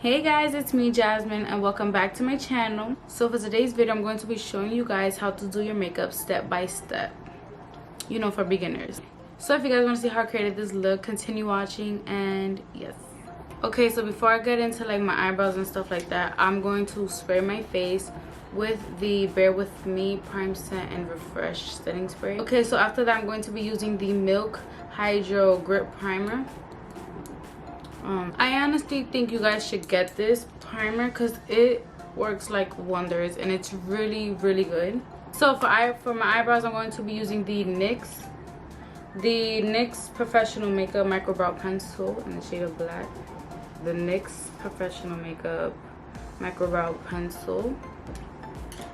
Hey guys, it's me Jasmine and welcome back to my channel. So for today's video I'm going to be showing you guys how to do your makeup step by step, you know, for beginners. So if you guys want to see how I created this look, continue watching. And yes, okay, so before I get into like my eyebrows and stuff like that, I'm going to spray my face with the Bear With Me Prime Set and Refresh setting spray. Okay, so after that I'm going to be using the Milk Hydro Grip Primer. I honestly think you guys should get this primer because it works like wonders and it's really good. So for my eyebrows I'm going to be using the NYX Professional Makeup Micro Brow Pencil in the shade of black. The NYX Professional Makeup Micro Brow Pencil.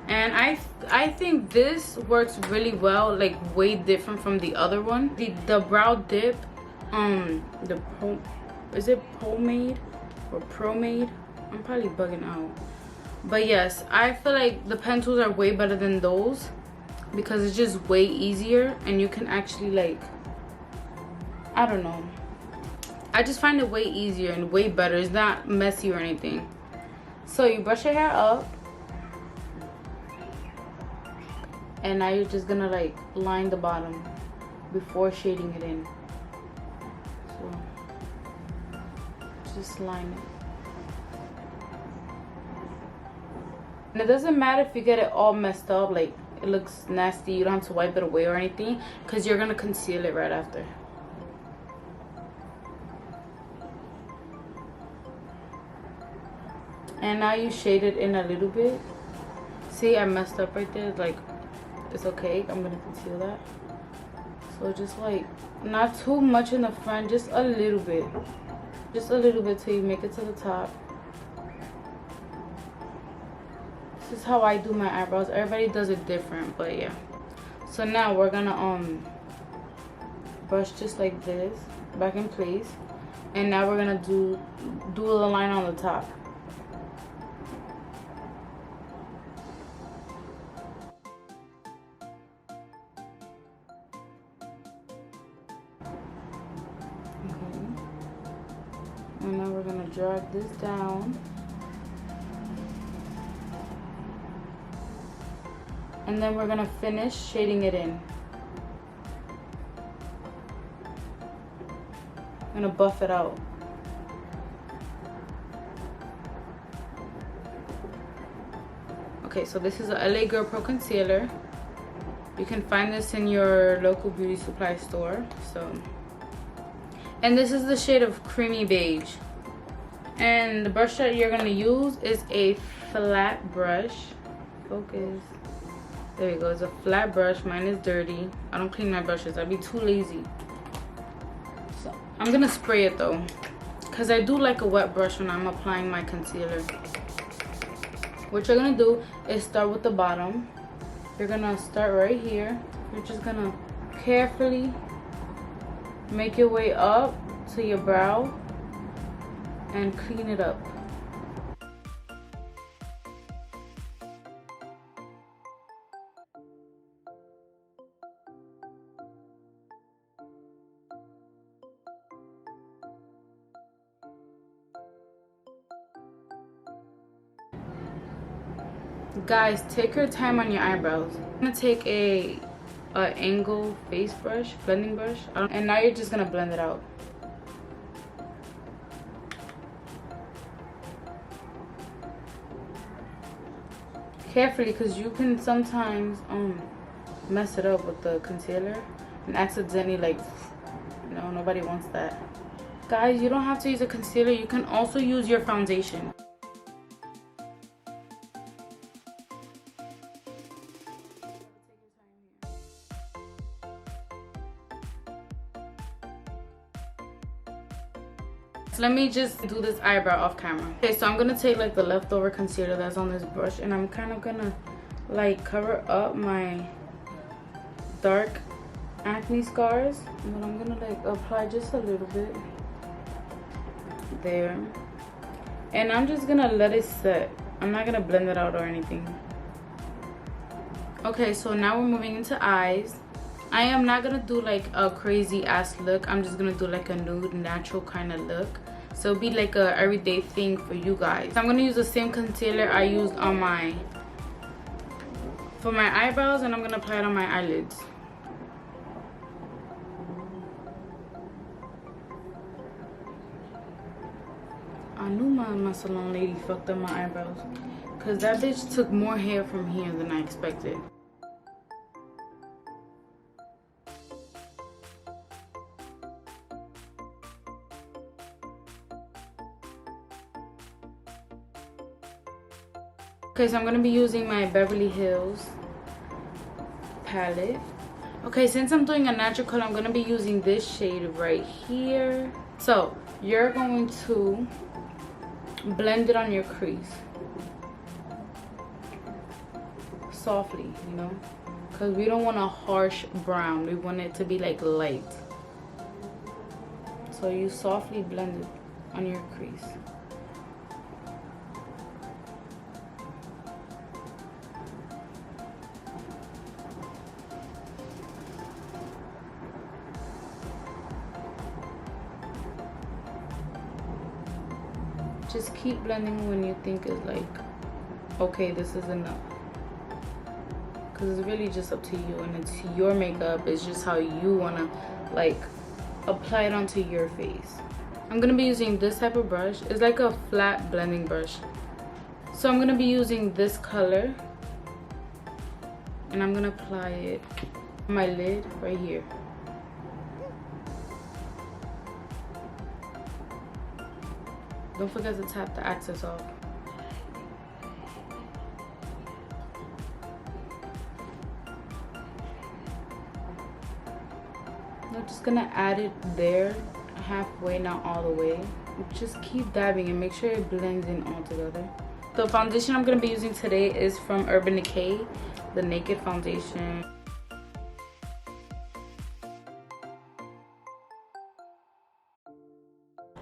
And I think this works really well, like way different from the other one. The brow dip, is it pomade or promade? I'm probably bugging out. But yes, I feel like the pencils are way better than those because it's just way easier and you can actually like, I don't know. I just find it way easier and way better. It's not messy or anything. So you brush your hair up. And now you're just gonna like line the bottom before shading it in. So just line it. And it doesn't matter if you get it all messed up, like it looks nasty, you don't have to wipe it away or anything, because you're gonna conceal it right after. And now you shade it in a little bit. See, I messed up right there, like it's okay, I'm gonna conceal that. So just like not too much in the front, just a little bit. Just a little bit till you make it to the top. This is how I do my eyebrows. Everybody does it different, but yeah. So now we're gonna brush just like this back in place, and now we're gonna do a line on the top. And now we're gonna drag this down. And then we're gonna finish shading it in. I'm gonna buff it out. Okay, so this is a LA Girl Pro Concealer. You can find this in your local beauty supply store. And this is the shade of Creamy Beige. And the brush that you're gonna use is a flat brush. Focus. There we go, it's a flat brush. Mine is dirty. I don't clean my brushes, I'd be too lazy. So I'm gonna spray it though, because I do like a wet brush when I'm applying my concealer. What you're gonna do is start with the bottom. You're gonna start right here. You're just gonna carefully make your way up to your brow and clean it up. Guys, take your time on your eyebrows. I'm gonna take a angle face brush, blending brush, and now you're just gonna blend it out. Carefully, because you can sometimes mess it up with the concealer and accidentally, like, no, nobody wants that. Guys, you don't have to use a concealer, you can also use your foundation. So let me just do this eyebrow off camera. Okay, so I'm gonna take like the leftover concealer that's on this brush and I'm kind of gonna like cover up my dark acne scars. And then I'm gonna like apply just a little bit there. And I'm just gonna let it set. I'm not gonna blend it out or anything. Okay, so now we're moving into eyes. I am not gonna do like a crazy ass look. I'm just gonna do like a nude natural kind of look. so it'll be like a everyday thing for you guys. I'm gonna use the same concealer I used on for my eyebrows, and I'm gonna apply it on my eyelids. I knew my salon lady fucked up my eyebrows, because that bitch took more hair from here than I expected. Okay, so I'm going to be using my Beverly Hills palette. Okay, since I'm doing a natural color, I'm going to be using this shade right here. So, you're going to blend it on your crease. Softly, you know? Because we don't want a harsh brown. We want it to be like light. So, you softly blend it on your crease. Just keep blending when you think it's like, okay, this is enough. Because it's really just up to you, and it's your makeup. It's just how you want to like apply it onto your face. I'm going to be using this type of brush. It's like a flat blending brush. So I'm going to be using this color, and I'm going to apply it on my lid right here. Don't forget to tap the excess off. I'm just gonna add it there, halfway, not all the way. Just keep dabbing and make sure it blends in all together. The foundation I'm gonna be using today is from Urban Decay, the Naked Foundation.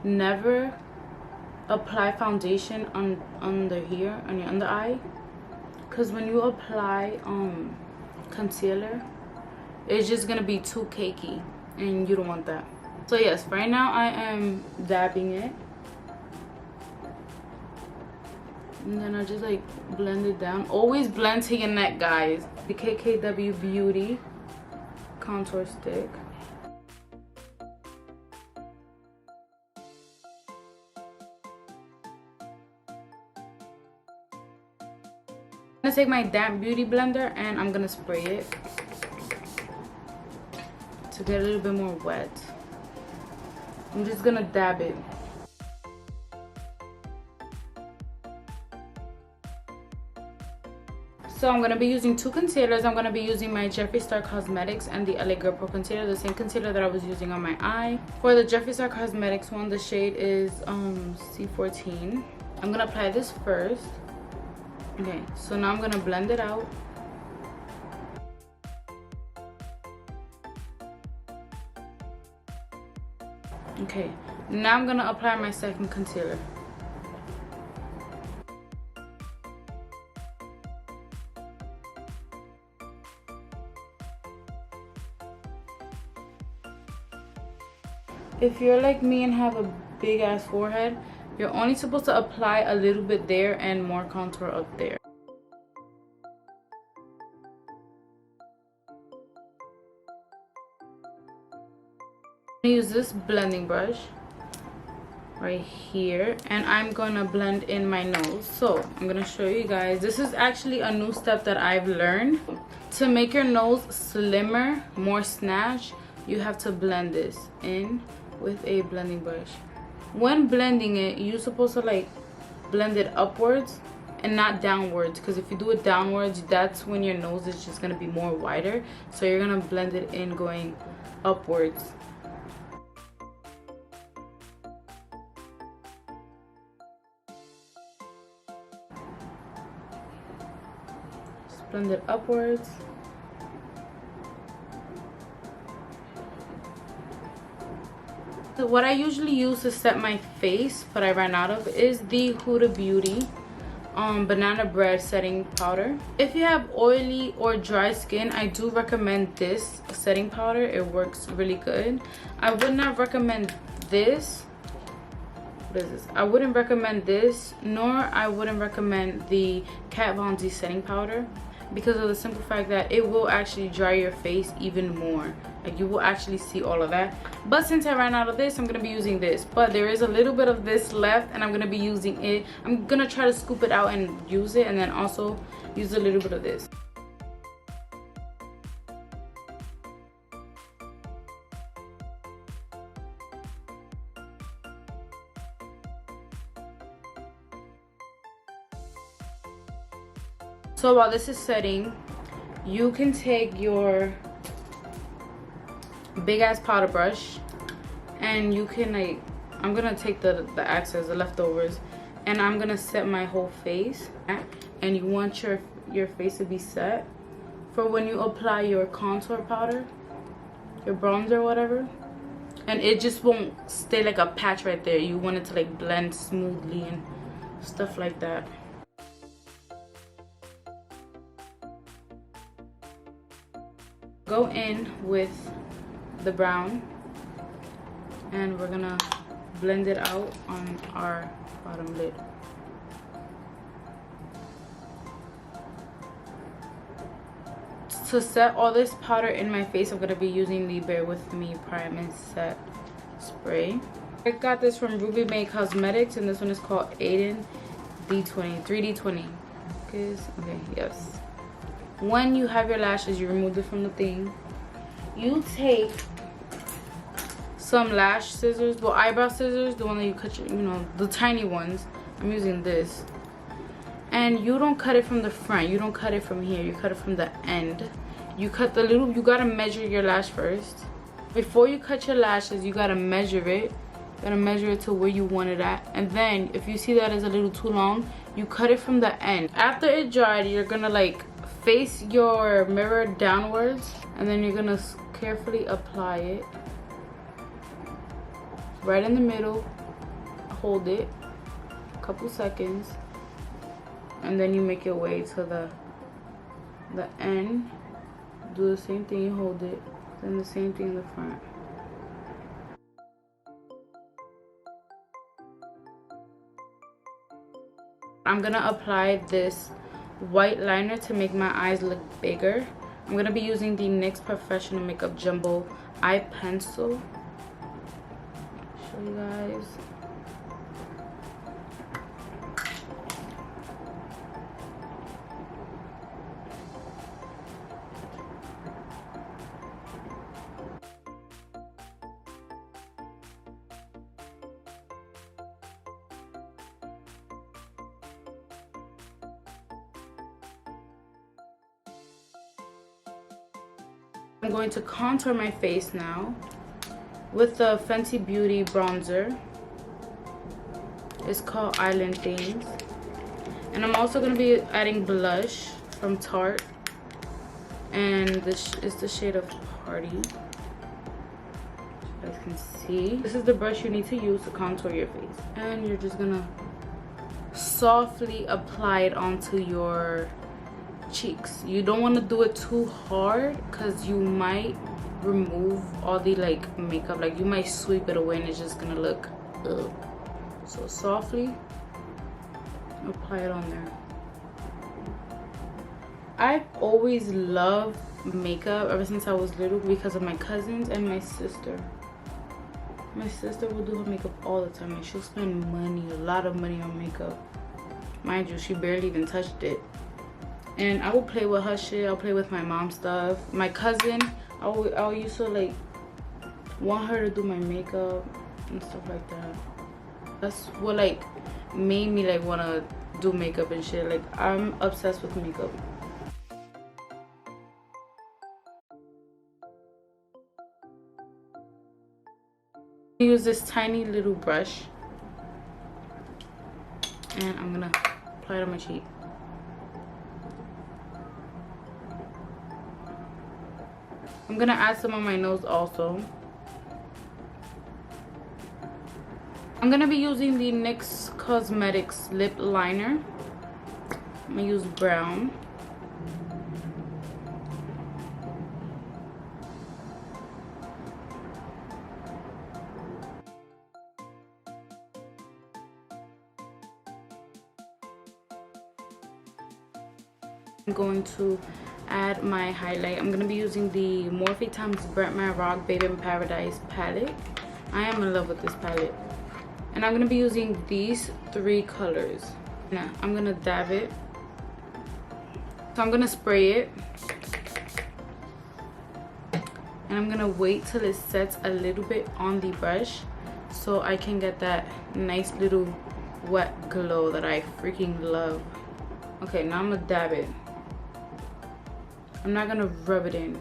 Never apply foundation under here on your under eye, because when you apply concealer, it's just gonna be too cakey and you don't want that. So yes, right now I am dabbing it, and then I just like blend it down. Always blend to your neck, guys. The KKW Beauty contour stick. I'm gonna take my damp beauty blender and I'm gonna spray it to get a little bit more wet. I'm just gonna dab it. So I'm gonna be using two concealers. I'm gonna be using my Jeffree Star Cosmetics and the LA Girl Pro concealer, the same concealer that I was using on my eye. For the Jeffree Star Cosmetics one, the shade is C14. I'm gonna apply this first. Okay, so now I'm gonna blend it out. Okay, now I'm gonna apply my second concealer. If you're like me and have a big ass forehead, you're only supposed to apply a little bit there and more contour up there. I'm gonna use this blending brush right here, and I'm gonna blend in my nose. So I'm gonna show you guys. This is actually a new step that I've learned. To make your nose slimmer, more snatch, you have to blend this in with a blending brush. When blending it, you're supposed to like blend it upwards and not downwards, because if you do it downwards, that's when your nose is just gonna be more wider. So you're gonna blend it in going upwards. Just blend it upwards. So what I usually use to set my face, but I ran out of, is the Huda Beauty banana bread setting powder. If you have oily or dry skin, I do recommend this setting powder. It works really good. I would not recommend this what is this? I wouldn't recommend this, nor I wouldn't recommend the Kat Von D setting powder, because of the simple fact that it will actually dry your face even more. Like, you will actually see all of that. But since I ran out of this, I'm gonna be using this. But there is a little bit of this left, and I'm gonna be using it. I'm gonna try to scoop it out and use it, and then also use a little bit of this. So while this is setting, you can take your big ass powder brush, and you can, like, I'm gonna take the excess, the leftovers, and I'm gonna set my whole face. And you want your face to be set for when you apply your contour powder, your bronzer or whatever, and it just won't stay like a patch right there. You want it to like blend smoothly and stuff like that. Go in with the brown, and we're gonna blend it out on our bottom lid. To set all this powder in my face, I'm gonna be using the Bear With Me Prime and Set spray. I got this from Ruby May Cosmetics, and this one is called Aiden D20 3D20. Okay, yes. When you have your lashes, you remove it from the thing. You take some lash scissors, well, eyebrow scissors, the one that you cut your, you know, the tiny ones. I'm using this. And you don't cut it from the front. You don't cut it from here. You cut it from the end. You cut the little, you gotta measure your lash first. Before you cut your lashes, you gotta measure it. You gotta measure it to where you want it at. And then if you see that is a little too long, you cut it from the end. After it dried, you're gonna like face your mirror downwards, and then you're gonna carefully apply it right in the middle. Hold it a couple seconds, and then you make your way to the end. Do the same thing, you hold it, then the same thing in the front. I'm gonna apply this white liner to make my eyes look bigger. I'm gonna be using the NYX Professional Makeup Jumbo Eye Pencil. Show you guys. I'm going to contour my face now with the Fenty Beauty bronzer. It's called Island Things. And I'm also going to be adding blush from Tarte. And this is the shade of Party. As you guys can see. This is the brush you need to use to contour your face. And you're just going to softly apply it onto your cheeks. You don't want to do it too hard, because you might remove all the like makeup, like you might sweep it away and it's just gonna look ugh. So softly apply it on there. I've always loved makeup ever since I was little because of my cousins and my sister. My sister will do her makeup all the time, and she'll spend money, a lot of money on makeup. Mind you, she barely even touched it. And I will play with her shit. I'll play with my mom's stuff. My cousin, I used to like want her to do my makeup and stuff like that. That's what like made me like want to do makeup and shit. Like, I'm obsessed with makeup. Use this tiny little brush, and I'm gonna apply it on my cheek. I'm gonna add some on my nose also. I'm gonna be using the NYX Cosmetics lip liner. I'm gonna use brown. I'm going to add my highlight. I'm going to be using the Morphe x Brent My Rock Babe in Paradise palette. I am in love with this palette. And I'm going to be using these 3 colors. Now, I'm going to dab it. So I'm going to spray it. And I'm going to wait till it sets a little bit on the brush so I can get that nice little wet glow that I freaking love. Okay, now I'm going to dab it. I'm not going to rub it in.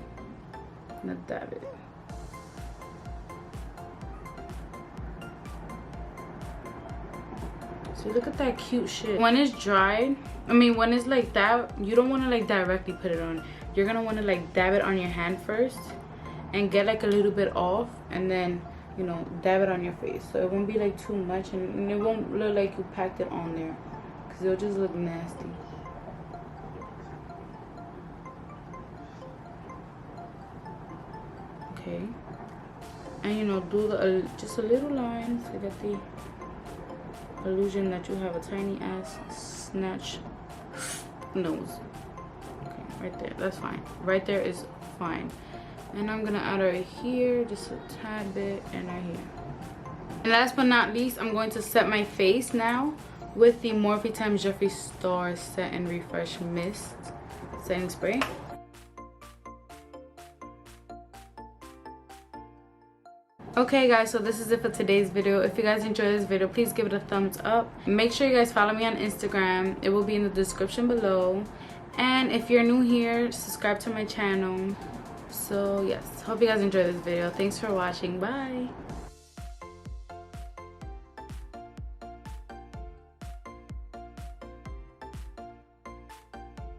I'm going to dab it. So look at that cute shit. When it's dry, when it's like that, you don't want to like directly put it on. You're gonna want to like dab it on your hand first and get like a little bit off, and then, you know, dab it on your face. So it won't be like too much, and it won't look like you packed it on there, because it'll just look nasty. Okay. And you know, do the just a little line to get the illusion that you have a tiny ass snatch nose. Okay, right there, that's fine. Right there is fine. And I'm gonna add right here, just a tad bit, and right here. And last but not least, I'm going to set my face now with the Morphe x Jeffree Star Set and Refresh Mist setting spray. Okay guys, so this is it for today's video. If you guys enjoyed this video, please give it a thumbs up. Make sure you guys follow me on Instagram. It will be in the description below. And if you're new here, subscribe to my channel. So yes, hope you guys enjoyed this video. Thanks for watching. Bye.